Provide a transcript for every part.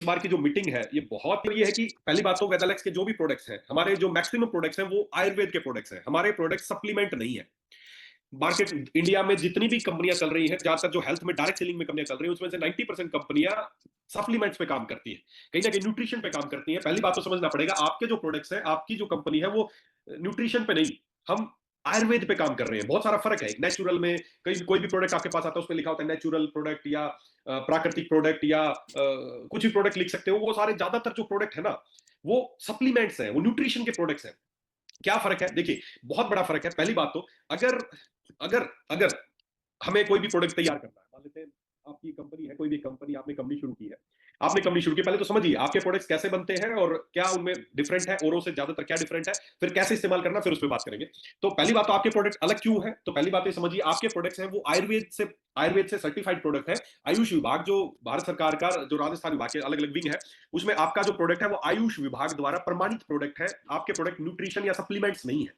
बार की जो मीटिंग है ये बहुत ये है कि पहली बात तो वेदालेक्स के जो भी प्रोडक्ट्स हैं, हमारे जो मैक्सिमम प्रोडक्ट्स हैं वो आयुर्वेद के प्रोडक्ट्स हैं। हमारे प्रोडक्ट सप्लीमेंट नहीं है। मार्केट इंडिया में जितनी भी कंपनियां चल रही हैं, ज्यादातर जो हेल्थ में डायरेक्ट सेलिंग में कंपनियां चल रही हैं, उसमें से 90% कंपनियां सप्लीमेंट्स पे काम करती हैं, कहीं ना कहीं न्यूट्रिशन पे काम करती हैं। पहली बात तो समझना पड़ेगा, आपके जो प्रोडक्ट्स हैं, आपकी जो कंपनी है वो न्यूट्रिशन पे नहीं, हम आयुर्वेद पे काम कर रहे हैं। बहुत सारा फर्क है। एक नेचुरल में कहीं कोई भी प्रोडक्ट आपके पास आता है, उस पर लिखा होता है नेचुरल प्रोडक्ट या प्राकृतिक प्रोडक्ट या कुछ भी प्रोडक्ट लिख सकते हो। वो सारे ज्यादातर जो प्रोडक्ट है ना, वो सप्लीमेंट्स हैं, वो न्यूट्रिशन के प्रोडक्ट्स हैं। क्या फर्क है? देखिए, बहुत बड़ा फर्क है। पहली बात तो, अगर अगर अगर हमें कोई भी प्रोडक्ट तैयार करना है, मान लेते हैं आपकी कंपनी है, कोई भी कंपनी, आपने कंपनी शुरू की है, आपने कंपनी शुरू की, पहले तो समझिए आपके प्रोडक्ट्स कैसे बनते हैं और क्या उनमें डिफरेंट है, औरों से ज्यादातर क्या डिफरेंट है, फिर कैसे इस्तेमाल करना, फिर उस पर बात करेंगे। तो पहली बात तो, आपके प्रोडक्ट अलग क्यों है? तो पहली बात ये समझिए, आपके प्रोडक्ट्स हैं वो आयुर्वेद से सर्टिफाइड प्रोडक्ट है। आयुष विभाग, जो भारत सरकार का, जो राजस्थान विभाग के अलग अलग विंग है, उसमें आपका जो प्रोडक्ट है वो आयुष विभाग द्वारा प्रमाणित प्रोडक्ट है। आपके प्रोडक्ट न्यूट्रिशन या सप्लीमेंट्स नहीं है।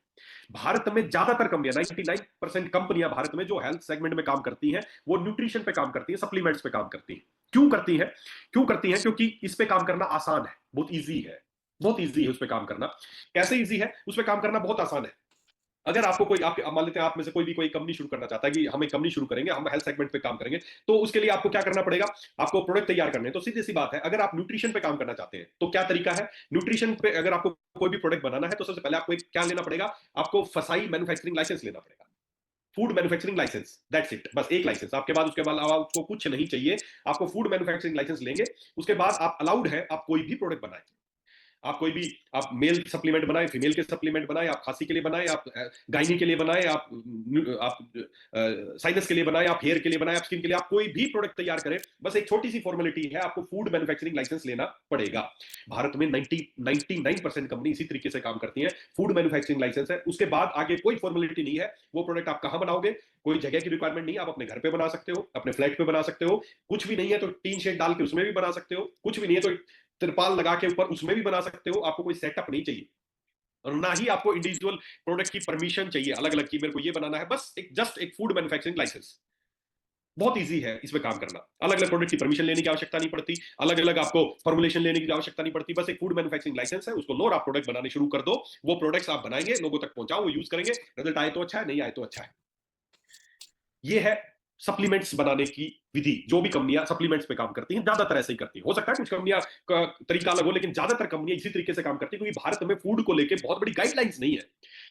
भारत में ज्यादातर कंपनियां, 99% कंपनियां भारत में जो हेल्थ सेगमेंट में काम करती हैं, वो न्यूट्रिशन पे काम करती हैं, सप्लीमेंट्स पे काम करती हैं। क्यों करती हैं? क्यों करती हैं? क्योंकि इस पे काम करना आसान है, बहुत ईजी है। बहुत ईजी है उस पे काम करना। कैसे ईजी है? उस पे काम करना बहुत आसान है। अगर आपको कोई, आपके मान लेते हैं आप में से कोई भी कोई कंपनी शुरू करना चाहता है कि हम एक कंपनी शुरू करेंगे, हम हेल्थ सेगमेंट पे काम करेंगे, तो उसके लिए आपको क्या करना पड़ेगा? आपको प्रोडक्ट तैयार करने हैं। तो सीधी सी बात है, अगर आप न्यूट्रिशन पे काम करना चाहते हैं तो क्या तरीका है? न्यूट्रिशन पे अगर आपको कोई भी प्रोडक्ट बनाना है, तो सबसे पहले आपको एक क्या लेना पड़ेगा? आपको फसाई मैन्युफैक्चरिंग लाइसेंस लेना पड़ेगा। Food manufacturing licence, that's it, बस एक लाइसेंस आपके बाद, उसके बाद आपको कुछ नहीं चाहिए। आपको फूड मैन्युफैक्चरिंग लाइसेंस लेंगे, उसके बाद आप अलाउड है, आप कोई भी प्रोडक्ट बनाएं। आप कोई भी, आप मेल सप्लीमेंट बनाए, फीमेल के सप्लीमेंट बनाए, आप खांसी के लिए बनाए, आप गायनी के लिए बनाए, आप साइनस के लिए बनाए, आप हेयर के लिए बनाए, आप स्किन के लिए, आप कोई भी प्रोडक्ट तैयार करें, बस एक छोटी सी फॉर्मेलिटी है, आपको फूड मैन्युफैक्चरिंग लाइसेंस लेना पड़ेगा। भारत में 99% कंपनी इसी तरीके से काम करती है। फूड मैन्युफैक्चरिंग लाइसेंस है, उसके बाद आगे कोई फॉर्मेलिटी नहीं है। वो प्रोडक्ट आप कहां बनाओगे, कोई जगह की रिक्वायरमेंट नहीं है, आप अपने घर पे बना सकते हो, अपने फ्लैट पे बना सकते हो। कुछ भी नहीं है तो टीन शेड डाल के उसमें भी बना सकते हो। कुछ भी नहीं है तो तिरपाल लगा के ऊपर उसमें भी बना सकते हो। आपको कोई सेटअप नहीं चाहिए, और ना ही आपको इंडिविजुअल प्रोडक्ट की परमिशन चाहिए अलग अलग की, मेरे को ये बनाना है। बस एक जस्ट एक फूड मैन्युफैक्चरिंग लाइसेंस। बहुत इजी है इसमें काम करना। अलग अलग प्रोडक्ट की परमिशन लेने की आवश्यकता नहीं पड़ती, अलग अलग आपको फॉर्मुलेशन लेने की आवश्यकता नहीं पड़ती। बस एक फूड मैन्युफैक्चरिंग लाइसेंस है, उसको लो और आप प्रोडक्ट बनाने शुरू कर दो। वो प्रोडक्ट्स आप बनाएंगे, लोगों तक पहुंचाओ, वो यूज करेंगे, रिजल्ट आए तो अच्छा है, नहीं आए तो अच्छा है। ये है सप्लीमेंट्स बनाने की विधि। जो भी कंपनियां सप्लीमेंट्स पे काम करती हैं, ज्यादातर ऐसे ही करती हैं। हो सकता है कुछ कंपनियां का तरीका अलग हो, लेकिन ज्यादातर कंपनियां इसी तरीके से काम करती हैं, क्योंकि भारत में फूड को लेके बहुत बड़ी गाइडलाइंस नहीं है।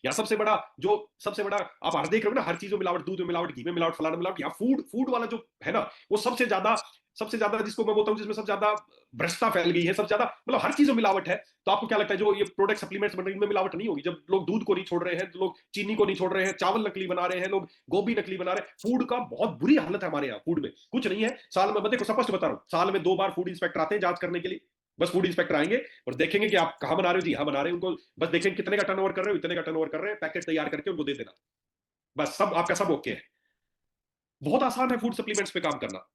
यहाँ सबसे बड़ा आप हर देख रहे हो ना, हर चीज में मिलावट, दूध में मिलावट, घी में मिलावट, फलाना में मिलावट। यहाँ फूड फूड वाला जो है ना, वो सबसे ज्यादा जिसको मैं बोलता हूँ, जिसमें सबसे ज्यादा भ्रष्टता फैल गई है, सबसे ज्यादा, मतलब हर चीज में मिलावट है। तो आपको क्या लगता है, जो ये प्रोडक्ट सप्लीमेंट्स बन रही है, इनमें मिलावट नहीं होगी? जब लोग दूध को नहीं छोड़ रहे हैं, तो लोग चीनी को नहीं छोड़ रहे हैं, चावल नकली बना रहे हैं, लोग गोभी नकली बना रहे हैं। फूड का बहुत बुरी हालत है हमारे यहाँ। फूड में कुछ नहीं है। साल में, मैं देखो स्पष्ट बता रहा हूँ, साल में 2 बार फूड इंस्पेक्टर आते हैं जांच करने के लिए। बस फूड इंस्पेक्टर आएंगे और देखेंगे कि आप कहां बना रहे हो, जी हाँ बना रहे हैं। उनको बस देखेंगे कितने का टर्नओवर कर रहे हो, इतने का टर्नओवर कर रहे हैं, पैकेट तैयार करके उनको दे देना। बस सब आपका सब ओके है। बहुत आसान है फूड सप्लीमेंट्स पे काम करना।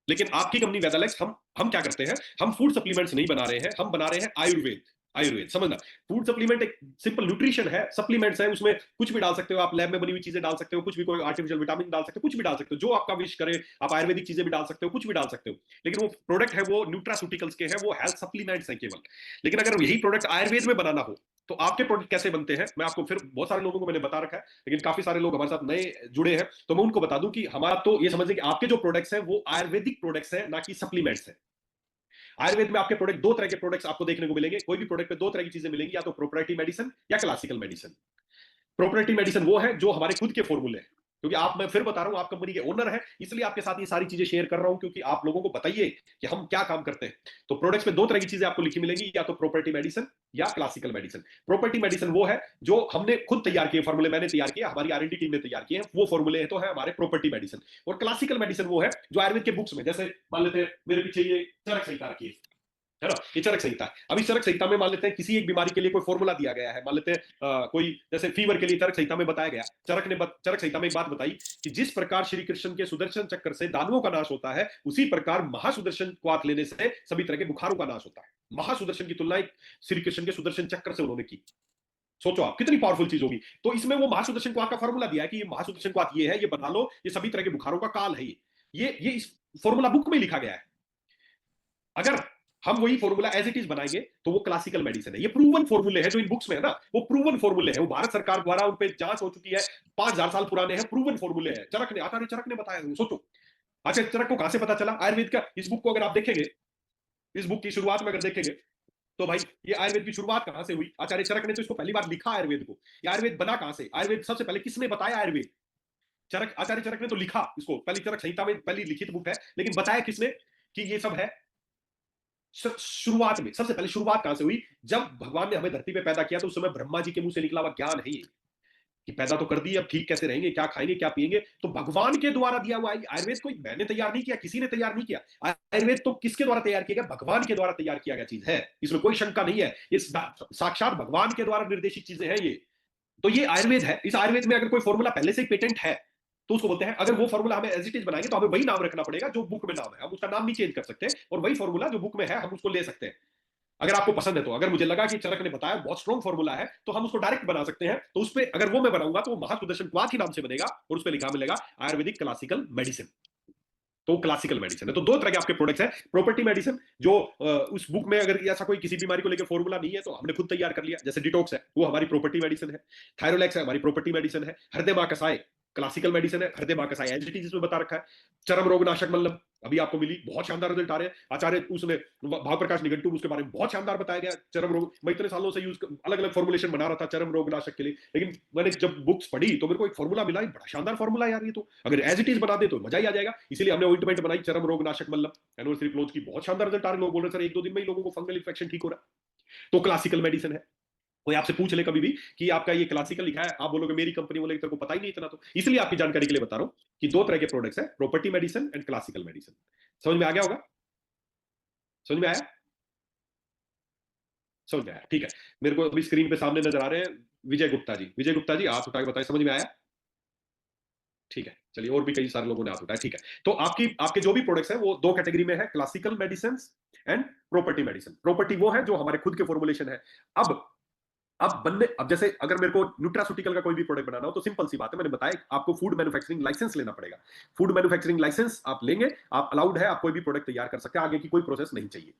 लेकिन आपकी कंपनी वेदालेक्स, हम क्या करते हैं, हम फूड सप्लीमेंट्स नहीं बना रहे हैं, हम बना रहे हैं आयुर्वेद। आयुर्वेद समझना, फूड सप्लीमेंट एक सिंपल न्यूट्रिशन है, सप्लीमेंट्स है, उसमें कुछ भी डाल सकते हो आप, लैब में बनी हुई चीजें डाल सकते हो, कुछ भी, कोई आर्टिफिशियल विटामिन डाल सकते हो, कुछ भी डाल सकते हो जो आपका विश करे। आप आयुर्वेदिक चीजें भी डाल सकते हो, कुछ भी डाल सकते हो। लेकिन वो प्रोडक्ट है वो न्यूट्रास्यूटिकल्स के हैं, वो हेल्थ सप्लीमेंट्स हैं केवल। लेकिन अगर यही प्रोडक्ट आयुर्वेद में बनाना हो, तो आपके प्रोडक्ट कैसे बनते हैं, मैं आपको, फिर बहुत सारे लोगों को मैंने बता रखा है, लेकिन काफी सारे लोग हमारे साथ नए जुड़े हैं, तो मैं उनको बता दूं कि हमारा तो ये समझिए कि आपके जो प्रोडक्ट्स हैं वो आयुर्वेदिक प्रोडक्ट्स हैं, ना कि सप्लीमेंट्स हैं। आयुर्वेद में आपके प्रोडक्ट, 2 तरह के प्रोडक्ट्स आपको देखने को मिलेंगे। कोई भी प्रोडक्ट पे 2 तरह की चीजें मिलेंगी, या तो प्रोप्राइटरी मेडिसिन या क्लासिकल मेडिसिन। प्रोप्राइटरी मेडिसिन वो है जो हमारे खुद के फॉर्मूले हैं। क्योंकि आप, मैं फिर बता रहा हूं, आप कंपनी के ओनर हैं, इसलिए आपके साथ ये सारी चीजें शेयर कर रहा हूं, क्योंकि आप लोगों को बताइए कि हम क्या काम करते हैं। तो प्रोडक्ट्स में 2 तरह की चीजें आपको लिखी मिलेंगी, या तो प्रोपर्टी मेडिसिन या क्लासिकल मेडिसिन। प्रॉपर्टी मेडिसिन वो है जो हमने खुद तैयार किए, फॉर्मूले मैंने तैयार किया, हमारी आर&डी टीम ने तैयार किए हैं, वो फॉर्मूले हैं, तो है हमारे प्रॉपर्टी मेडिसिन। और क्लासिकल मेडिसिन वो है जो आयुर्वेद के बुक्स में, जैसे मान लेते हैं मेरे पीछे ये चरक संहिता रखी है ना, ये चरक संहिता है। अभी चरक संहिता में मान लेते हैं किसी एक बीमारी के लिए कोई फॉर्मूला दिया गया है, मान लेते हैं कोई जैसे फीवर के लिए चरक संहिता में बताया गया। चरक संहिता में एक बात बताई कि जिस प्रकार श्री कृष्ण के सुदर्शन चक्र से दानवों का नाश होता है, उसी प्रकार महासुदर्शन क्वाथ लेने से सभी तरह के बुखारों का नाश होता है। महासुदर्शन की तुलना श्री कृष्ण के सुदर्शन चक्र से उन्होंने की। सोचो आप कितनी पावरफुल चीज होगी। तो इसमें वो महासुदर्शन क्वाथ का फॉर्मूला दिया है कि ये महासुदर्शन क्वाथ ये है, ये बना लो, ये सभी तरह के बुखारों का काल है। ये इस फॉर्मूला बुक में लिखा गया है। अगर हम वही फॉर्मूला एज इट इज बनाएंगे तो वो क्लासिकल मेडिसिन है। ये प्रूवन फॉर्मूले हैं जो इन बुक्स में है ना, वो प्रूवन फॉर्मूले हैं, वो भारत सरकार द्वारा उन पे जांच हो चुकी है, 5000 साल पुराने हैं, प्रूवन फॉर्मूले हैं। चरक ने, आचार्य चरक ने बताया। सोचो आचार्य चरक को कहां से पता चला? आयुर्वेद का इस बुक को अगर आप देखेंगे, इस बुक की शुरुआत में अगर देखेंगे तो भाई ये आयुर्वेद की शुरुआत कहां से हुई? आचार्य चरक ने तो इसको पहली बार लिखा आयुर्वेद को। ये आयुर्वेद बना कहां से? आयुर्वेद सबसे पहले किसने बताया? आयुर्वेद चरक, आचार्य चरक ने तो लिखा इसको, पहली चरक संहिता में पहली लिखित बुक है, लेकिन बताया किसने कि ये सब है? शुरुआत में सबसे पहले शुरुआत कहां से हुई? जब भगवान ने हमें धरती पे पैदा किया तो उस समय ब्रह्मा जी के मुंह से निकला हुआ ज्ञान है ये, कि पैदा तो कर दिए, अब ठीक कैसे रहेंगे, क्या खाएंगे, क्या पिएंगे, तो भगवान के द्वारा दिया हुआ आयुर्वेद कोई मैंने तैयार नहीं किया, किसी ने तैयार नहीं किया। आयुर्वेद तो किसके द्वारा तैयार किया गया? भगवान के द्वारा तैयार किया गया चीज है, इसमें कोई शंका नहीं है। ये साक्षात भगवान के द्वारा निर्देशित चीजें हैं ये। तो ये आयुर्वेद है। इस आयुर्वेद में अगर कोई फॉर्मूला पहले से ही पेटेंट है तो उसको बोलते हैं, अगर वो फॉर्मूला हमें एज इट इज बनाएंगे तो हमें वही नाम रखना पड़ेगा जो बुक में नाम है, हम उसका नाम नहीं चेंज कर सकते, और वही फॉर्मूला जो बुक में है हम उसको ले सकते हैं अगर आपको पसंद है तो। अगर मुझे लगा कि चरक ने बताया बहुत स्ट्रॉन्ग फॉर्मूला है तो हम उसको डायरेक्ट बना सकते हैं, तो उस पर अगर वो मैं बनाऊंगा तो वो महासुदर्शन क्वाथ ही नाम से बनेगा और उस पर लिखा मिलेगा आयुर्वेदिक क्लासिकल मेडिसिन। तो क्लासिकल मेडिसिन है। तो दो तरह के आपके प्रोडक्ट्स हैं। प्रॉपर्टी मेडिसिन जो उस बुक में अगर ऐसा कोई किसी बीमारी को लेकर फॉर्मूला नहीं है तो हमने खुद तैयार कर लिया, जैसे डिटॉक्स है वो हमारी प्रॉपर्टी मेडिसिन है, थायरोलैक्स है हमारी प्रॉपर्टी मेडिसिन है, हृदय मां कसाय क्लासिकल मेडिसिन है, हृदय मां कसाय एज इट इज इसमें बता रखा है, चरम रोग नाशक मल्लम अभी आपको मिली, बहुत शानदार रिजल्ट आ रहे हैं। आचार्य उसने भाव प्रकाश निघंटू उसके बारे में बहुत शानदार बताया गया। चरम रोग मैं इतने सालों से यूज अलग अलग फॉर्मुलेशन बना रहा था चरम रोग नाशक के लिए, लेकिन मैंने जब बुक्स पढ़ी तो मेरे को एक फॉर्मूला मिला, बड़ा शानदार फॉर्मूला यार, ये तो अगर एज इट इज बना दे तो मजा ही आ जाएगा। इसलिए हमने ऑइंटमेंट बनाई चरम रोग नाशक मल्लम एनिवर्सरी लॉन्च की, बहुत शानदार रिजल्ट आ रहे, लोग बोल रहे सर एक दो दिन में ही लोगों को फंगल इन्फेक्शन ठीक हो रहा है। तो क्लासिकल मेडिसिन है। कोई आपसे पूछ ले कभी भी कि आपका ये क्लासिकल लिखा है, आप बोलोगे मेरी कंपनी, बोलेगी तेरे को पता ही नहीं इतना, तो इसलिए आपकी जानकारी के लिए बता रहा हूं कि दो तरह के प्रोडक्ट्स है, property medicine and classical medicine. समझ में आ गया होगा? समझ में आया? समझ में आया, ठीक है। मेरे को अभी स्क्रीन पे सामने नजर आ रहे हैं विजय गुप्ता जी। विजय गुप्ता जी हाथ उठा के बताएं समझ में आया? ठीक है, चलिए और भी कई सारे लोगों ने हाथ उठाया, ठीक है। तो आपकी आपके जो भी प्रोडक्ट्स हैं वो दो कैटेगरी में है, classical medicine and property medicine. Property वो है जो हमारे खुद के फॉर्मुलेशन है। अब बनने, अब जैसे अगर मेरे को न्यूट्रास्यूटिकल का कोई भी प्रोडक्ट बनाना हो तो सिंपल सी बात है, मैंने बताया आपको फूड मैन्युफैक्चरिंग लाइसेंस लेना पड़ेगा। फूड मैन्युफैक्चरिंग लाइसेंस आप लेंगे, आप अलाउड है, आप कोई भी प्रोडक्ट तैयार कर सकते हैं, आगे की कोई प्रोसेस नहीं चाहिए।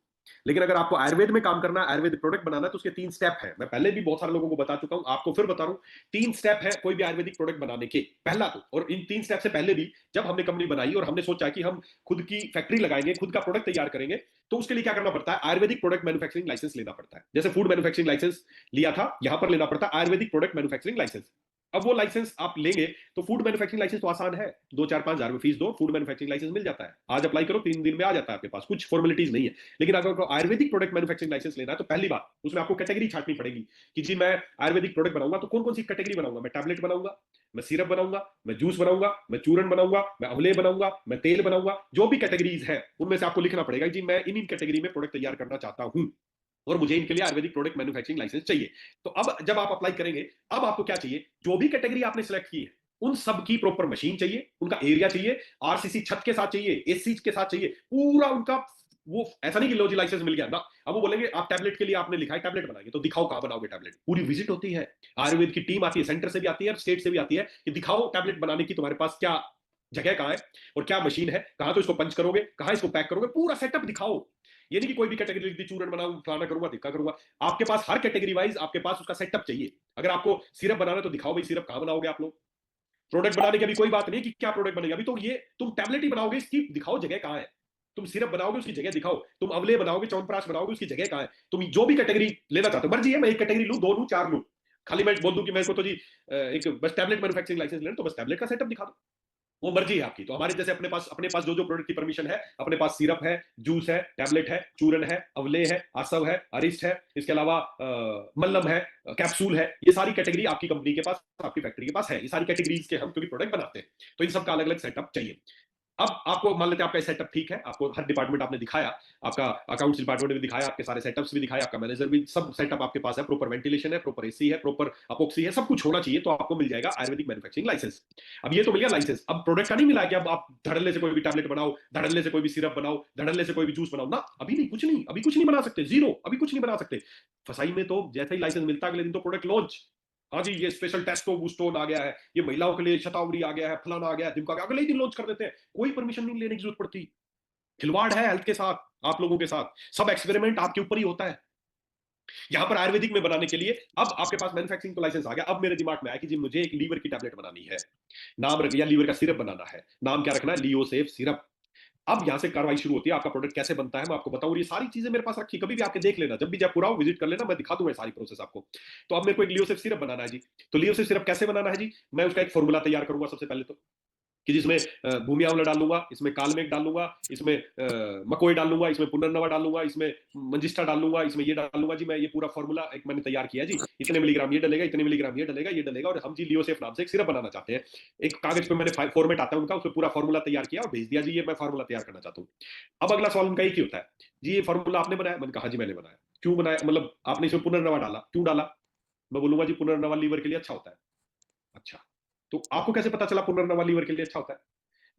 लेकिन अगर आपको आयुर्वेद में काम करना है, आयुर्वेद प्रोडक्ट बनाना है, तो उसके 3 स्टेप है। मैं पहले भी बहुत सारे लोगों को बता चुका हूं, आपको फिर बता रहा हूं। 3 स्टेप है कोई भी आयुर्वेदिक प्रोडक्ट बनाने के। पहला तो, और इन 3 स्टेप से पहले भी जब हमने कंपनी बनाई और हमने सोचा कि हम खुद की फैक्ट्री लगाएंगे, खुद का प्रोडक्ट तैयार करेंगे, तो उसके लिए क्या करना पड़ता है? आयुर्वेदिक प्रोडक्ट मैन्युफैक्चरिंग लाइसेंस लेना पड़ता है। जैसे फूड मैन्युफैक्चरिंग लाइसेंस लिया था, यहां पर लेना पड़ता है आयुर्वेदिक प्रोडक्ट मैन्युफैक्चरिंग लाइसेंस। अब वो लाइसेंस आप लेंगे तो फूड मैन्युफैक्चरिंग लाइसेंस तो आसान है, 2 4 5 हजार में फीस दो, फूड मैन्युफैक्चरिंग लाइसेंस मिल जाता है। आज अप्लाई करो, 3 दिन में आ जाता है आपके पास, कुछ फॉर्मेलिटीज नहीं है। लेकिन अगर आपको आयुर्वेदिक प्रोडक्ट मैन्युफैक्चरिंग लाइसेंस लेना है तो पहली बात उसमें आपको कैटेगरी छांटनी पड़ेगी कि जी मैं आयुर्वेदिक प्रोडक्ट बनाऊंगा तो कौन कौन सी कैटेगरी बनाऊंगा। मैं टैबलेट बनाऊंगा, मैं सिरप बनाऊंगा, मैं जूस बनाऊंगा, मैं चूरन बनाऊंगा, मैं अवले बनाऊंगा, मैं तेल बनाऊंगा, जो भी कैटेगरीज है उनमें से आपको लिखना पड़ेगा जी मैं इन इन कैटेगरी में प्रोडक्ट तैयार करना चाहता हूं और मुझे इनके लिए आयुर्वेदिक प्रोडक्ट मैन्युफैक्चरिंग लाइसेंस चाहिए। तो अब जब आप अप्लाई करेंगे, अब आपको क्या चाहिए? जो भी कैटेगरी आपने सेलेक्ट की है उन सब की प्रॉपर मशीन चाहिए, उनका एरिया चाहिए, आरसीसी छत के साथ चाहिए, एसी के साथ चाहिए, पूरा उनका। वो ऐसा नहीं कि लो जी लाइसेंस मिल गया ना, अब वो बोलेंगे आप टैबलेट के लिए आपने लिखा है टैबलेट बनाएंगे, तो दिखाओ कहां बनाओगे टैबलेट। पूरी विजिट होती है, आयुर्वेद की टीम आती है, सेंटर से भी आती है, स्टेट से भी आती है कि दिखाओ टैबलेट बनाने की तुम्हारे पास क्या जगह कहां है और क्या मशीन है, कहां तो इसको पंच करोगे, कहां इसको पैक करोगे, पूरा सेटअप दिखाओ। ये नहीं कि कोई भी कैटेगरी लिख दी, चूरन बनाऊं, फलाना करूंगा, धिक्का करूंगा। आपके पास हर कैटेगरी वाइज आपके पास उसका सेटअप चाहिए। अगर आपको सिरप बनाना है तो दिखाओ भाई सिरप कहां बनाओगे आप लोग। प्रोडक्ट बनाने की अभी कोई बात नहीं कि क्या प्रोडक्ट बनेगा, अभी तो ये तुम टैबलेट ही बनाओगे, इसकी दिखाओ जगह कहां है। तुम सिरप बनाओगे उसकी जगह दिखाओ, तुम अवले बनाओगे, च्यवनप्राश बनाओगे, उसकी जगह कहां है। तुम जो भी कैटेगरी लेना चाहते हो, मर्जी है, मैं एक कैटेगरी लूं, 2 लूं, 4 लूं। खाली मैं बोल दूं कि मेरे को तो जी एक बस टैबलेट मैन्युफैक्चरिंग लाइसेंस लेना, तो बस टैबलेट का सेटअप दिखा दो, वो मर्जी है आपकी। तो हमारे जैसे अपने पास जो जो प्रोडक्ट की परमिशन है, अपने पास सिरप है, जूस है, टैबलेट है, चूरन है, अवले है, आसव है, अरिस्ट है, इसके अलावा मल्लम है, कैप्सूल है, ये सारी कैटेगरी आपकी कंपनी के पास, आपकी फैक्ट्री के पास है। ये सारी कैटेगरीज के हम क्योंकि प्रोडक्ट बनाते हैं, तो इन सबका अलग अलग सेटअप चाहिए। अब आपको मान लेते हैं आपका सेटअप ठीक है, आपको हर डिपार्टमेंट आपने दिखाया, आपका अकाउंट्स डिपार्टमेंट भी दिखाया, आपके सारे सेटअप्स भी दिखाए, आपका मैनेजर भी, सब सेटअप आपके पास है, प्रॉपर वेंटिलेशन है, प्रॉपर एसी है, प्रॉपर अपोक्सी है, सब कुछ होना चाहिए, तो आपको मिल जाएगा आयुर्वेदिक मैन्युफैक्चरिंग लाइसेंस। अब ये तो मिल गया लाइसेंस, अब प्रोडक्ट का नहीं मिला कि अब आप धड़ल्ले से कोई भी टैबलेट बनाओ, धड़ल्ले से कोई भी सिरप बनाओ, धड़ल्ले से कोई भी जूस बनाओ ना, अभी नहीं, कुछ नहीं, अभी कुछ नहीं बना सकते, जीरो, अभी कुछ नहीं बना सकते। फसाई में तो जैसे ही लाइसेंस मिलता अगले दिन तो प्रोडक्ट लॉन्च। हाँ जी, ये स्पेशल टेस्टो बूस्टोन आ गया है, ये महिलाओं के लिए शतावरी आ गया है, फलाना आ गया है, ढिमका आ गया, अगले ही दिन लॉन्च कर देते हैं, कोई परमिशन नहीं लेने की जरूरत पड़ती। खिलवाड़ है हेल्थ के साथ, आप लोगों के साथ, सब एक्सपेरिमेंट आपके ऊपर ही होता है। यहां पर आयुर्वेदिक में बनाने के लिए अब आपके पास मैन्युफैक्चरिंग का लाइसेंस आ गया। अब मेरे दिमाग में आया कि जी मुझे एक लीवर की टैबलेट बनानी है, नाम रख दिया लीवर का सिरप बनाना है, नाम क्या रखना है, लियोसेफ सिरप। अब यहां से कार्रवाई शुरू होती है, आपका प्रोडक्ट कैसे बनता है मैं आपको बताऊं, और ये सारी चीजें मेरे पास रखी, कभी भी आके देख लेना, जब भी जयपुर आओ विजिट कर लेना, मैं दिखा दूंगा सारी प्रोसेस आपको। तो अब मेरे को एक लियोसेफ सिरप बनाना है जी। तो लियोसेफ सिरप कैसे बनाना है जी, मैं उसका एक फॉर्मूला तैयार करूंगा सबसे पहले तो, कि जिसमें भूमि आंवला डाल लूंगा, इसमें कालमेघ डाल लूंगा, इसमें मकोई डाल लूंगा, इसमें पुनर्नवा डाल लूंगा, इसमें मंजिष्ठा डाल लूंगा, इसमें ये डाल लूंगा जी। मैं ये पूरा फॉर्मूला एक मैंने तैयार किया जी, इतने मिलीग्राम ये डलेगा, इतने मिलीग्राम ये डलेगा, ये डलेगा, और हम जी लियोसेफ नाम से एक सिरप बनाना चाहते हैं। एक कागज पे मैंने फॉर्मेट आता है उनका, उसमें पूरा फॉर्मूला तैयार किया और भेज दिया जी, ये मैं फॉर्मूला तैयार करना चाहता हूँ। अब अगला सवाल उनका एक ही होता है, जी ये फॉर्मूला आपने बनाया? मैंने कहा जी मैंने बनाया। क्यों बनाया, मतलब आपने इसमें पुनर्नवा डाला, क्यों डाला? मैं बोलूंगा जी पुनर्नवा लीवर के लिए अच्छा होता है। अच्छा, तो आपको कैसे पता चला पुनर्नवा लीवर के लिए अच्छा होता है?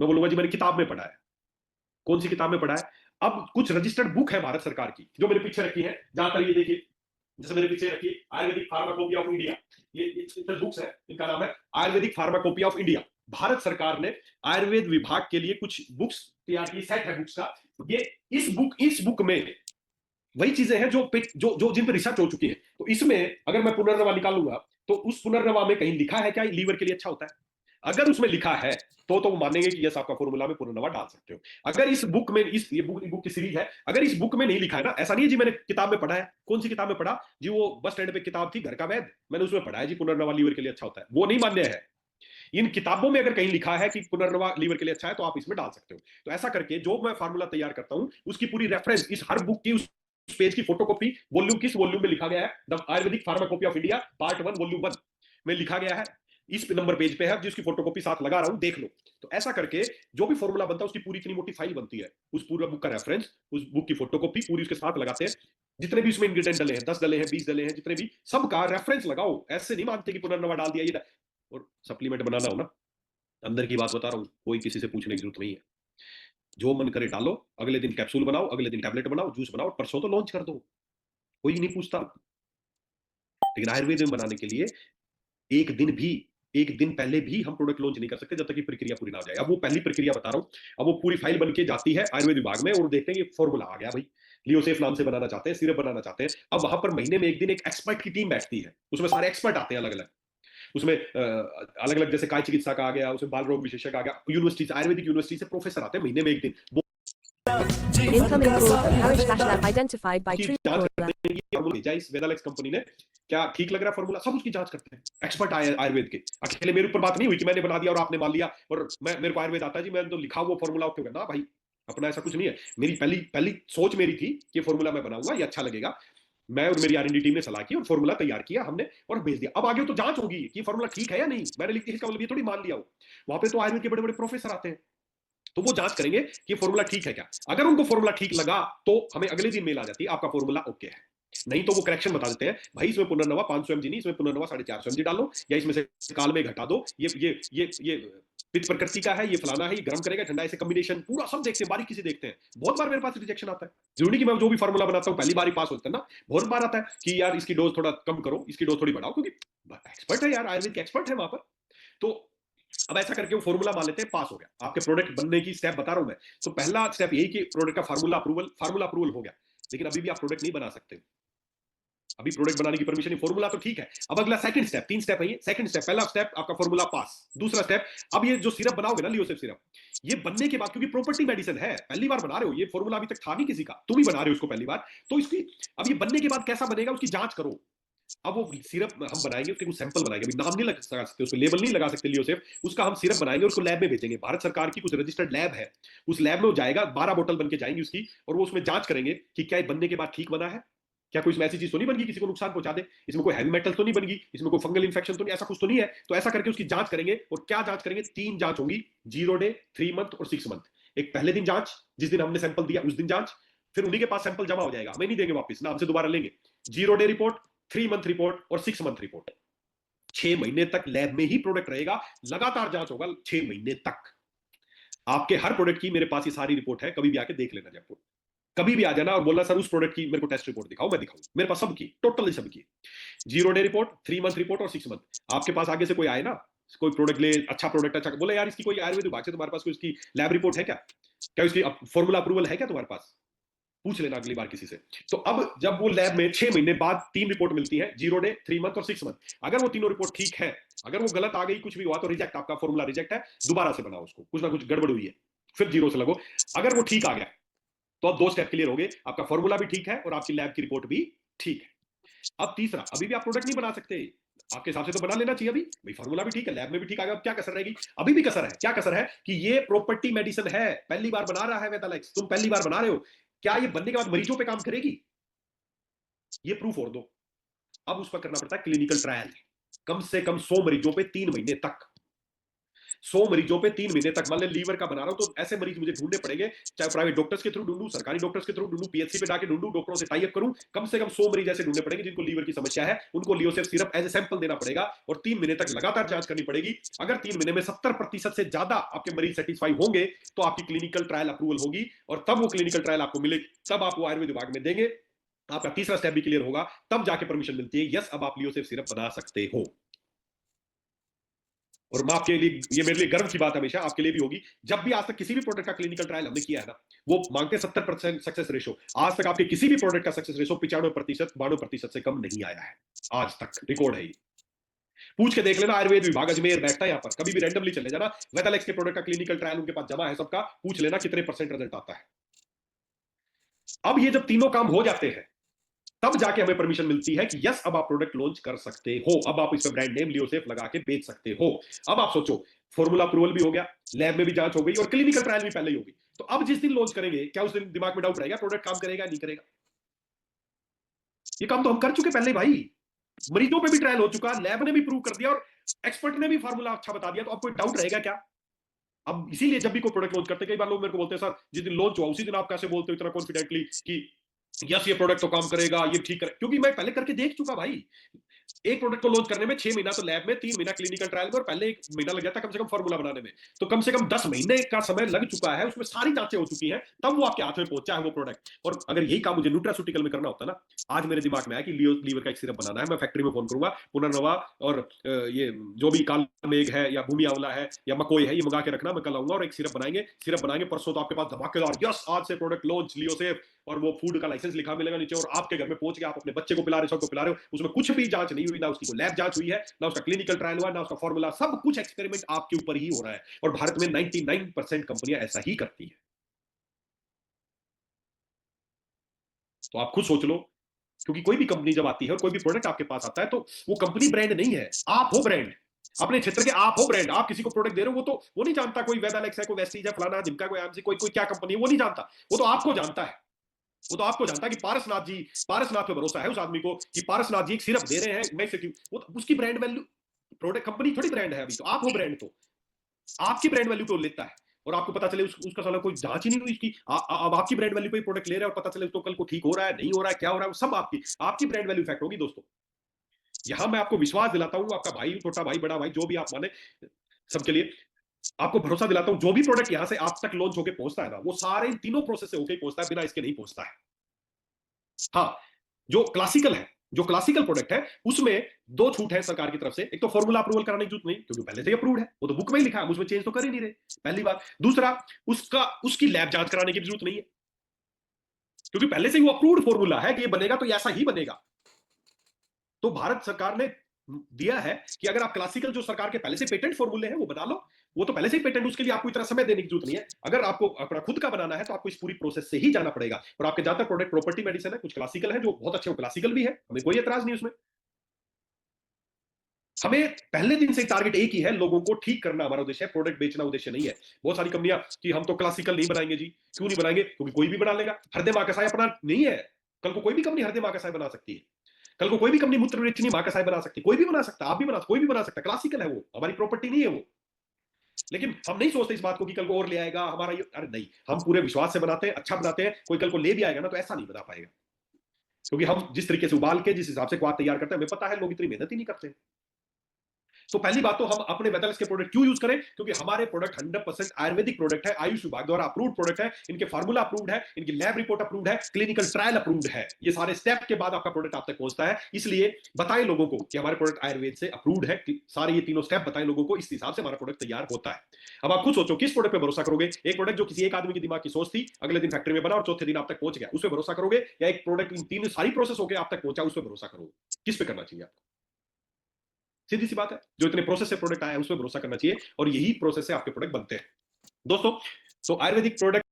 मैं बोलूंगा जी मैंने किताब में पढ़ा है। कौन सी किताब में पढ़ा है? अब कुछ रजिस्टर्ड बुक है भारत सरकार की जो मेरे पीछे रखी है, जहां तक ये देखिए, जैसे मेरे पीछे रखी है आयुर्वेदिक फार्माकोपी ऑफ इंडिया, ये बुक्स है, इनका नाम है Ayurvedic pharmacopoeia of India. Bharat सरकार ने आयुर्वेद विभाग के लिए कुछ बुक्स तैयार की, सेट है बुक्स का। ये इस बुक में वही चीजें हैं जो जो जो जिन पर रिसर्च हो चुकी है। तो इसमें अगर मैं पुनर्नवा निकालूंगा तो उस पुनर्नवा में कहीं लिखा है क्या लीवर के लिए अच्छा होता है? अगर उसमें लिखा है तो वो मानेंगे कि यस आपका फॉर्मूला में पुनर्नवा डाल सकते हो। अगर इस बुक में, इस ये बुक की सीरीज है, अगर इस बुक में नहीं लिखा है ना, ऐसा नहीं है जी मैंने किताब में पढ़ा है। कौन सी किताब में पढ़ा जी? वो बस स्टैंड पे किताब थी घर का वैद, मैंने उसमें पढ़ा है जी पुनर्नवा लीवर के लिए अच्छा होता है, वो नहीं मान्य है। इन किताबों में अगर कहीं लिखा है कि पुनर्नवा लीवर के लिए अच्छा है तो आप इसमें डाल सकते हो। तो ऐसा करके जो मैं फार्मूला तैयार करता हूं उसकी पूरी रेफरेंस इस हर बुक की, उस पेज की फोटोकॉपी, वॉल्यूम किस वॉल्यूम में लिखा गया है, the Ayurvedic pharmacopoeia of India part 1 volume 1 में लिखा गया है, इस नंबर पेज पे है, जिसकी फोटोकॉपी साथ लगा रहा हूं, देख लो। तो ऐसा करके जो भी फॉर्मूला बनता है उसकी पूरी इतनी मोटी फाइल बनती है, उस पूरा बुक का रेफरेंस, उस बुक की फोटोकॉपी पूरी उसके साथ लगाते हैं। जितने भी उसमें इंग्रेडिएंट डले हैं, 10 डले हैं, 20 डले हैं, जितने भी, सबका रेफरेंस लगाओ। ऐसे नहीं मानते कि पुनर्नवा डाल दिया ये। और सप्लीमेंट बनाना हो ना, अंदर की बात बता रहा हूं, कोई किसी से पूछने की जरूरत नहीं है, जो मन करे डालो, अगले दिन कैप्सूल बनाओ, अगले दिन टैबलेट बनाओ, जूस बनाओ, परसों तो लॉन्च कर दो, कोई नहीं पूछता। लेकिन आयुर्वेद में बनाने के लिए एक दिन भी, एक दिन पहले भी हम प्रोडक्ट लॉन्च नहीं कर सकते जब तक कि प्रक्रिया पूरी ना हो जाए। अब वो पहली प्रक्रिया बता रहा हूं, अब वो पूरी फाइल बन के जाती है आयुर्वेद विभाग में और देखते हैं ये फॉर्मूला आ गया भाई, लियोसेफ नाम से बनाना चाहते हैं, सिरप बनाना चाहते हैं। अब वहां पर महीने में एक दिन एक एक्सपर्ट की टीम बैठती है, उसमें सारे एक्सपर्ट आते हैं अलग अलग, उसमें अलग अलग, जैसे काय चिकित्सा का आ गया, उसमें बाल रोग विशेषज्ञ आ गया, यूनिवर्सिटी आयुर्वेदिक यूनिवर्सिटी से प्रोफेसर आते हैं महीने में एक दिन, वो Incoming call from Harish Kashlap identified by उसकी True जांच Caller. करते हैं कि फॉर्मूला भेजा इस वेदालेक्स कंपनी ने, क्या ठीक लग रहा है फॉर्मूला, सब उसकी जांच करते हैं एक्सपर्ट आए आयुर्वेद के। अकेले मेरे ऊपर बात नहीं हुई कि मैंने बना दिया और आपने मान लिया और मैं, मेरे को आयुर्वेद आता है जी, मैंने तो लिखा हुआ फॉर्मूला ओके ना भाई, अपना ऐसा कुछ नहीं है। मेरी पहली पहली सोच मेरी थी कि फॉर्मूला मैं बनाऊंगा, ये अच्छा लगेगा। मैं और मेरी आर&डी टीम ने सलाह की और फॉर्मूला तैयार किया हमने और भेज दिया। अब आगे तो जांच होगी कि फॉर्मूला ठीक है या नहीं, मैंने लिख दिया इसका मतलब ये थोड़ी मान लिया हो। वहां पे तो आयुर्वेद के बड़े बड़े प्रोफेसर आते हैं, तो वो जांच करेंगे कि फॉर्मूला ठीक है क्या। अगर उनको फॉर्मूला ठीक लगा तो हमें अगले दिन मेल आ जाती है आपका फॉर्मूला ओके है। नहीं तो वो करेक्शन बता देते हैं, भाई इसमें पुनर्नवा 500 mg नहीं, इसमें पुनर्नवा 450 mg डालो, या इसमें से काल में घटा दो, ये पित्त प्रकृति का है, ये फलाना है, ये गर्म करेगा ठंडा, ऐसे कॉम्बिनेशन पूरा सब देखते हैं, बारीकी से देखते हैं। बहुत बार मेरे पास रिजेक्शन आता है, जरूरी कि मैं जो भी फॉर्मूला बनाता हूँ पहली बार ही पास होता है ना, बहुत बार आता है कि यार इसकी डोज थोड़ा कम करो, इसकी डोज थोड़ी बढ़ाओ, क्योंकि एक्सपर्ट है यार, आयुर्वेद के एक्सपर्ट है वहां पर। तो अब ऐसा करके वो फॉर्मूला मान लेते हैं, पास हो गया। आपके प्रोडक्ट बनने की स्टेप बता रहा हूं मैं, तो पहला स्टेप यही कि प्रोडक्ट का फार्मूला अप्रूवल हो गया, लेकिन अभी भी आप प्रोडक्ट नहीं बना सकते, अभी प्रोडक्ट बनाने की परमिशन नहीं, फॉर्मूला तो ठीक है। अब अगला सेकंड स्टेप, 3 स्टेप है ये, सेकंड स्टेप, पहला स्टेप आपका फॉर्मूला पास, दूसरा स्टेप, अब ये जो सिरप बनाओगे ना लियोसेफ सिरप, ये बनने के बाद, क्योंकि प्रॉपर्टी मेडिसिन है, पहली बार बना रहे हो, ये फॉर्मूला अभी तक था नहीं किसी का, तुम ही बना रहे हो इसको पहली बार, तो इसकी अब ये बनने के बाद कैसा बनेगा उसकी जांच करो। अब वो सिरप हम बनाएंगे, उसके कुछ सैंपल बनाएंगे, अभी नाम नहीं लगा सकते, उसको लेबल नहीं लगा सकते लियोसेफ, उसका हम सिरप बनाएंगे और उसको लैब में भेजेंगे। भारत सरकार की कुछ रजिस्टर्ड लैब है, उस लैब में वो जाएगा, 12 बोतल बन के जाएंगी उसकी, और वो उसमें जांच करेंगे कि क्या बनने के बाद ठीक बना है, क्या कोई इसमें ऐसी चीज तो नहीं बन गई किसी को नुकसान पहुंचा दे, इसमें कोई हैवी मेटल तो नहीं बन गई, इसमें कोई फंगल इन्फेक्शन तो नहीं, ऐसा कुछ तो नहीं है। तो ऐसा करके उसकी जांच करेंगे, और क्या जांच करेंगे, 3 जांच होंगी, 0 डे, 3 मंथ और 6 मंथ। एक पहले दिन जांच, जिस दिन हमने सैंपल दिया उस दिन जांच, फिर उन्हीं के पास सैंपल जमा हो जाएगा, हमें नहीं देंगे वापस ना, हमसे दोबारा लेंगे। 0 डे रिपोर्ट, 3 मंथ रिपोर्ट और 6 मंथ रिपोर्ट। 6 महीने तक लैब में ही प्रोडक्ट रहेगा, लगातार जांच होगा 6 महीने तक। आपके हर प्रोडक्ट की मेरे पास ये सारी रिपोर्ट है, कभी भी आके देख लेना जयपुर, कभी भी आ जाना और बोलना सर उस प्रोडक्ट की मेरे को टेस्ट रिपोर्ट दिखाओ, मैं दिखाऊं, मेरे पास सबकी, टोटली सबकी। 0 डे रिपोर्ट, 3 मंथ रिपोर्ट और 6 मंथ। आपके पास आगे से कोई आए ना, कोई प्रोडक्ट ले, अच्छा प्रोडक्ट, अच्छा बोले यार इसकी कोई आयुर्वेद विभाग से तुम्हारे पास कोई इसकी लैब रिपोर्ट है क्या, क्या इसकी फॉर्मूला अप्रूवल है क्या तुम्हारे पास? पूछ लेना अगली बार किसी से। तो अब जब वो लैब में 6 महीने बाद 3 रिपोर्ट मिलती है, 0 डे, 3 मंथ और 6 मंथ, अगर वो तीनों रिपोर्ट ठीक है, अगर वो गलत आ गई, कुछ भी हुआ तो रिजेक्ट, आपका फॉर्मूला रिजेक्ट है, दोबारा से बनाओ उसको, कुछ ना कुछ गड़बड़ हुई है, फिर 0 से लगो। अगर वो ठीक आ गया तो अब 2 स्टेप क्लियर हो गए, आपका फॉर्मूला भी ठीक है और आपकी लैब की रिपोर्ट भी ठीक है। अब तीसरा, अभी भी आप प्रोडक्ट नहीं बना सकते, आपके हिसाब से तो बना लेना चाहिए अभी, भाई फॉर्मूला भी ठीक है, लैब में भी ठीक आ गया, अब क्या कसर रहेगी? अभी भी कसर है। क्या कसर है? कि ये प्रॉपर्टी मेडिसिन है, पहली बार बना रहा है वेदालेक्स, तुम पहली बार बना रहे हो, क्या ये बनने के बाद मरीजों पे काम करेगी? ये प्रूफ और दो। अब उस पर करना पड़ता है क्लिनिकल ट्रायल, कम से कम 100 मरीजों पे 3 महीने तक, 100 मरीजों पे 3 महीने तक। मान ले लीवर का बना रहा हूं तो ऐसे मरीज मुझे ढूंढने पड़ेंगे, चाहे प्राइवेट डॉक्टर्स के थ्रू ढूंढूं, सरकारी डॉक्टर्स के थ्रू ढूंढूं, पीएचसी पे जाके ढूंढूं, डॉक्टरों से टाई अप करूं, कम से कम 100 मरीज ऐसे ढूंढने पड़ेंगे जिनको लीवर की समस्या है, उनको लियोसेफ सिरप एज ए सैंपल देना पड़ेगा और 3 महीने तक लगातार जांच करनी पड़ेगी। अगर 3 महीने में 70% से ज्यादा आपके मरीज सेटिस्फाई होंगे तो आपकी क्लिनिकल ट्रायल अप्रूवल होगी और तब वो क्लिनिकल ट्रायल आपको मिलेगी, तब आप वो आयुर्वेद विभाग में देंगे, आपका तीसरा स्टेप भी क्लियर होगा, तब जाके परमिशन मिलती है, यस अब आप लियोसेफ सिरप बना सकते हो। और मैं आपके लिए, ये मेरे लिए गर्व की बात हमेशा आपके लिए भी होगी, जब भी आज तक किसी भी प्रोडक्ट का क्लिनिकल ट्रायल हमने किया है ना, वो मांगते 70% सक्सेस रेशो, आज तक आपके किसी भी प्रोडक्ट का सक्सेस रेशो 95%, 92% से कम नहीं आया है, आज तक रिकॉर्ड है ये। पूछ के देख लेना, आयुर्वेद विभाग अजमेर बैठता है यहाँ पर, कभी भी रैंडमली चले जाना, वेदालेक्स के प्रोडक्ट का क्लिनिकल ट्रायल उनके पास जमा है सबका, पूछ लेना कितने परसेंट रिजल्ट आता है। अब ये जब तीनों काम हो जाते हैं तब जाके हमें परमिशन मिलती है कि यस अब आप प्रोडक्ट लॉन्च कर सकते हो, अब आप इस पे ब्रांड नेम लियोसेफ लगा के बेच सकते हो। अब आप सोचो, फॉर्मूला अप्रूवल भी हो गया, लैब में भी जांच हो गई और क्लिनिकल ट्रायल भी पहले ही होगी, तो अब जिस दिन लॉन्च करेंगे, क्या उस दिन दिमाग में डाउट रहेगा प्रोडक्ट काम करेगा नहीं करेगा? ये काम तो हम कर चुके पहले भाई, मरीजों पे भी ट्रायल हो चुका, लैब ने भी प्रूव कर दिया और एक्सपर्ट ने भी फार्मूला अच्छा बता दिया, तो अब कोई डाउट रहेगा क्या? अब इसीलिए जब भी कोई प्रोडक्ट लॉन्च करते, कई बार लोग मेरे को बोलते हैं सर जिस दिन लॉन्च हुआ उसी दिन आप कैसे बोलते हो इतना कॉन्फिडेंटली कि यस ये प्रोडक्ट तो काम करेगा, ये ठीक करे, क्योंकि मैं पहले करके देख चुका भाई। एक प्रोडक्ट को लॉन्च करने में 6 महीना तो लैब में, 3 महीना क्लिनिकल ट्रायल में और पहले 1 महीना लग जाता कम से कम फॉर्मूला बनाने में, तो कम से कम 10 महीने का समय लग चुका है, उसमें सारी जांचें हो चुकी हैं, तब वो आपके हाथ में पहुंचा है वो प्रोडक्ट। और अगर यही काम मुझे न्यूट्रास्यूटिकल में करना होता ना, आज मेरे दिमाग में आया कि लीवर का एक सिरप बनाना है, मैं फैक्ट्री में फोन करूंगा, पुनर्नवा और ये जो भी काल मेघ है या भूमि आंवला है या मकोई है, ये मंगा के रखना, मैं कल आऊंगा और एक सिरप बनाएंगे परसों तो आपके पास धमाकेदार, यस आज से प्रोडक्ट लॉन्च लियोसेफ, और वो फूड का लाइसेंस लिखा मिलेगा नीचे और आपके घर में पहुंच के आप अपने बच्चे को पिला रहे, सबको पिला रहे हो, उसमें कुछ भी जांच नहीं हुई, ना उसकी कोई लैब जांच हुई है, ना उसका क्लिनिकल ट्रायल हुआ, ना उसका फॉर्मूला, सब कुछ एक्सपेरिमेंट आपके ऊपर ही हो रहा है। और भारत में 99% कंपनियां ऐसा ही करती है। तो आप खुद सोच लो, क्योंकि कोई भी कंपनी जब आती है और कोई भी प्रोडक्ट आपके पास आता है तो वो कंपनी ब्रांड नहीं है, आप हो ब्रांड, अपने क्षेत्र के आप हो ब्रांड। आप किसी को प्रोडक्ट दे रहे हो, वो नहीं जानता कोई वेदालेक्स है, कोई वेस्टीज है, फलाना जिनका, कोई एमसी, कोई क्या कंपनी है, वो नहीं जानता, वो तो आपको जानता है। वो तो आपको जानता है कि पारसनाथ जी, पारसनाथ पे भरोसा है उस आदमी को कि पारसनाथ जी एक सिर्फ दे रहे हैं, मैं इसे क्यों, वो तो उसकी ब्रांड वैल्यू, प्रोडक्ट कंपनी थोड़ी ब्रांड है, अभी तो आप हो ब्रांड, तो आपकी ब्रांड वैल्यू को लेता है। और आपको पता चले उसका साला कोई जांच ही नहीं हुई इसकी, अब आपकी ब्रांड वैल्यू पे प्रोडक्ट ले रहे हैं और पता चले उसको कल को ठीक हो रहा है, नहीं हो रहा है, क्या हो रहा है, वो सब आपकी ब्रांड वैल्यू इफेक्ट होगी दोस्तों। यहां मैं आपको विश्वास दिलाता हूं, आपका भाई, छोटा भाई, बड़ा भाई, जो भी आप माने, सबके लिए आपको भरोसा दिलाता हूं, जो भी प्रोडक्ट यहां से आप तक लॉन्च होकर पहुंचता है ना, वो सारे इन तीनों प्रोसेस से होकर पहुंचता है, बिना इसके नहीं पहुंचता है। हाँ, जो क्लासिकल प्रोडक्ट है उसमें 2 छूट है सरकार की तरफ से, एक तो फॉर्मूला अप्रूवल कराने की जरूरत नहीं क्योंकि पहले से ही अप्रूव्ड है, वो तो बुक में ही लिखा है, उसमें चेंज तो कर ही नहीं रहे, पहली बात। दूसरा, उसकी लैब जांच कराने की जरूरत नहीं है क्योंकि पहले से ही वो अप्रूव्ड फॉर्मूला है कि ये बनेगा तो ऐसा ही बनेगा। तो भारत सरकार ने दिया है कि अगर आप क्लासिकल जो सरकार के पहले से पेटेंट फॉर्मूले हैं वो बना लो, वो तो पहले से ही पेटेंट, उसके लिए आपको इतना समय देने की जरूरत नहीं है। अगर आपको अपना खुद का बनाना है तो आपको इस पूरी प्रोसेस से ही जाना पड़ेगा। और आपके ज्यादातर प्रोडक्ट प्रॉपर्टी मेडिसिन है, कुछ क्लासिकल है जो बहुत अच्छे, क्लासिकल भी है, हमें कोई एतराज नहीं उसमें। हमें पहले दिन से टारगेट एक ही है, लोगों को ठीक करना हमारा उद्देश्य है, प्रोडक्ट बेचना उद्देश्य नहीं है। बहुत सारी कंपनियां कि हम तो क्लासिकल नहीं बनाएंगे जी, क्यों नहीं बनाएंगे? क्योंकि कोई भी बना लेगा, हरदे माकसाई अपना नहीं है, कल को कोई भी कंपनी हरदे माकसाई बना सकती है, कल को कोई भी कंपनी मूत्र रेचनी माकसाई बना सकती है, कोई भी बना सकता है, आप भी बना, कोई भी बना सकता है, क्लासिकल है वो, हमारी प्रॉपर्टी नहीं है वो। लेकिन हम नहीं सोचते इस बात को कि कल को और ले आएगा हमारा ये, अरे नहीं, हम पूरे विश्वास से बनाते हैं, अच्छा बनाते हैं, कोई कल को ले भी आएगा ना तो ऐसा नहीं बना पाएगा, क्योंकि हम जिस तरीके से उबाल के जिस हिसाब से क्वाद तैयार करते हैं, हमें पता है लोग इतनी मेहनत ही नहीं करते। तो पहली बात तो हम अपने वेदालेक्स के प्रोडक्ट क्यों यूज करें, क्योंकि हमारे प्रोडक्ट 100% आयुर्वेदिक प्रोडक्ट है, आयुष विभाग द्वारा अप्रूव्ड प्रोडक्ट है, इनके फार्मूला अप्रूव्ड है, इनकी लैब रिपोर्ट अप्रूव्ड है, क्लिनिकल ट्रायल अप्रूव्ड है। ये सारे स्टेप के बाद आपका प्रोडक्ट आप तक पहुंचता है। इसलिए बताएं लोगों को कि हमारे प्रोडक्ट आयुर्वेद से अप्रूव्ड है। सारे ये तीनों स्टेप बताएं लोगों को, इस हिसाब से हमारा प्रोडक्ट तैयार होता है। अब आप खुद सोचो किस प्रोडक्ट पे भरोसा करोगे। एक प्रोडक्ट जो किसी एक आदमी के दिमाग की सोच थी, अगले दिन फैक्ट्री में बना और चौथे दिन आप तक पहुंच गया, उस पर भरोसा करोगे, या एक प्रोडक्ट इन तीन सारी प्रोसेस होकर आप तक पहुंचा उस पर भरोसा करोगे? किस पे करना चाहिए आपको? सीधी सी बात है, जो इतने प्रोसेस से प्रोडक्ट आया है उस पर भरोसा करना चाहिए, और यही प्रोसेस से आपके प्रोडक्ट बनते हैं दोस्तों। तो आयुर्वेदिक प्रोडक्ट